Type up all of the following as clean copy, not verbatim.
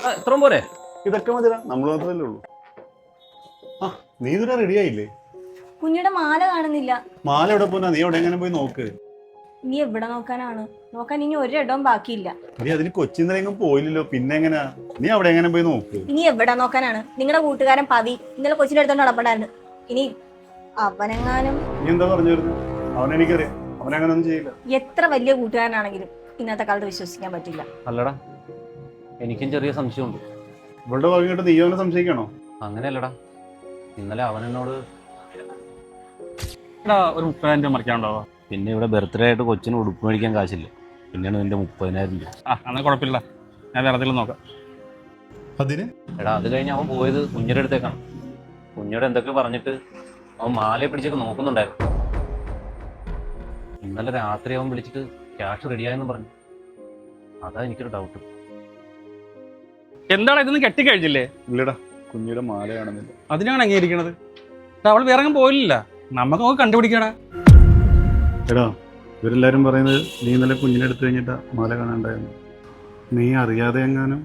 ഇത്രയും പോരെ? ഇതൊക്കെ മതിടാ, നമ്മൾ മാത്രമല്ലേ ഉള്ളൂ. ആ നീ ഇതുവരെ റെഡി ആയില്ലേ? കുഞ്ഞിയുടെ മാല കാണുന്നില്ല. മാല എവിടെ പോനാ? നീ എവിടെ എങ്ങനെ പോയി നോക്ക്. നീ എവിടെ നോക്കാനാണ്? നോക്കാൻ ഇനി ഒരിടവും ബാക്കിയില്ല. നീ അതിന് കൊച്ചിന്നെങ്കിലും പോയില്ലല്ലോ, പിന്നെ എങ്ങനെയാ? നീ അവിടെ എങ്ങനെ പോയി നോക്ക്. ഇനി എവിടെ നോക്കാനാണ്? നിങ്ങളുടെ കൂട്ടുകാരൻ പവി ഇന്നലെ കൊച്ചിന്റെ അടുത്തോണ്ട് നടപ്പണ്ടായിരുന്നു. ഇനി അവനെങ്ങാനും. നീ എന്താ പറഞ്ഞു വരുന്നത്? അവനെനിക്കറിയാം, അവനങ്ങനെ ഒന്നും ചെയ്യില്ല. എത്ര വലിയ കൂട്ടുകാരനാണെങ്കിലും ഇന്നത്തെ കാലത്ത് വിശ്വസിക്കാൻ പറ്റില്ല. അല്ലടാ, എനിക്കും ചെറിയ സംശയമുണ്ട്. ഇവളുടെ ഭാഗം കേട്ട് നീ അവനെ സംശയിക്കണോ? അങ്ങനെയല്ലടാ, ഇന്നലെ അവൻ എന്നോട് ഒരു 30,000 മറിക്കാനുണ്ടാവാ. പിന്നെ ഇവിടെ ബർത്ത്ഡേ ആയിട്ട് കൊച്ചിന് ഉടുപ്പ് മേടിക്കാൻ കാശില്ല, പിന്നെയാണ് നിന്റെ 30,000 രൂപ. എന്നാൽ കുഴപ്പമില്ല, ഞാൻ വേറെ എന്തെങ്കിലും നോക്കാം. അതിന് എടാ, അത് കഴിഞ്ഞ് അവൻ പോയത് കുഞ്ഞിയുടെ അടുത്തേക്കാണ്. കുഞ്ഞിയുടെ എന്തൊക്കെ പറഞ്ഞിട്ട് അവൻ മാലയെ പിടിച്ചൊക്കെ നോക്കുന്നുണ്ടായിരുന്നു. ഇന്നലെ രാത്രി അവൻ വിളിച്ചിട്ട് ക്യാഷ് റെഡിയായെന്ന് പറഞ്ഞു. അതാ എനിക്കൊരു ഡൗട്ട്. എന്താണ് ഇതൊന്നും കെട്ടിക്കഴിഞ്ഞില്ലേ? ഇല്ലടാ, കുഞ്ഞിയുടെ മാല കാണുന്നില്ല. അതിനാണ് അംഗീകരിക്കണത്. അവൾ വേറെ അങ്ങ് പോയില്ല, നമുക്ക് നോക്കി കണ്ടുപിടിക്കടാ. എടാ, ഇവരെല്ലാരും പറയുന്നത് നീ ഇന്നലെ കുഞ്ഞിനെ എടുത്തു കഴിഞ്ഞിട്ടാ മാല കാണാണ്ടായിരുന്നു. നീ അറിയാതെ എങ്ങാനും.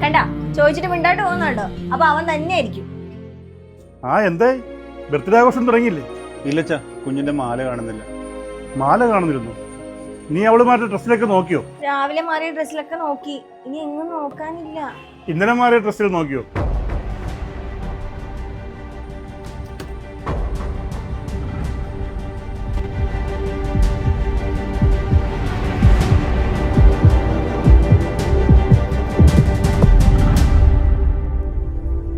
കണ്ട ചോദിച്ചിട്ട് മിണ്ടായിട്ട് പോകുന്നുണ്ടോ? അപ്പൊ അവൻ തന്നെയായിരിക്കും. എന്തായി? ബർത്ത്ഡേ ആഘോഷം തുടങ്ങിയില്ലേ? ഇല്ലച്ചാ, കുഞ്ഞിന്റെ മാല കാണുന്നില്ല. മാല കാണുന്നിരുന്നു? നീ അവള് മാറ്റിയ ഡ്രസ്സിലൊക്കെ നോക്കിയോ? രാവിലെ മാറിയ ഡ്രസ്സിലൊക്കെ നോക്കി, ഇനി എങ്ങും നോക്കാനില്ല. ഇന്നലെ മാറിയ ഡ്രസ്സിൽ നോക്കിയോ?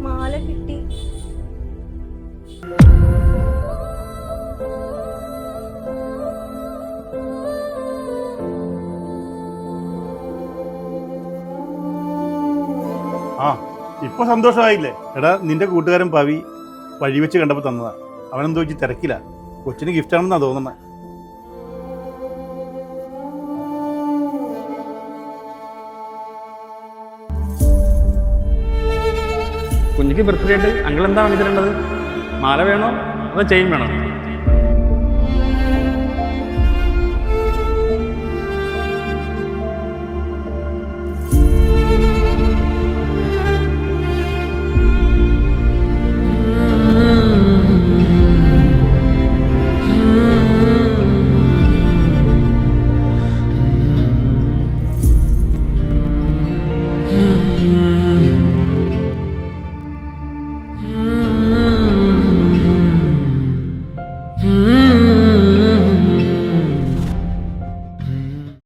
മാല കിട്ടി. ഇപ്പൊ സന്തോഷമായില്ലേ? എടാ, നിന്റെ കൂട്ടുകാരൻ പവി വഴി വെച്ച് കണ്ടപ്പോ തന്നതാ. അവനെന്തോ വെച്ച് തിരക്കില്ല. കൊച്ചിന് ഗിഫ്റ്റ് ആണെന്നാ തോന്നുന്നത്. കുഞ്ഞിക്ക് ബർത്ത്ഡേ ആയിട്ട് അങ്കിൾ എന്താ വാങ്ങിച്ചിട്ടുള്ളത്? മാല വേണോ അതോ ചെയിൻ വേണോ?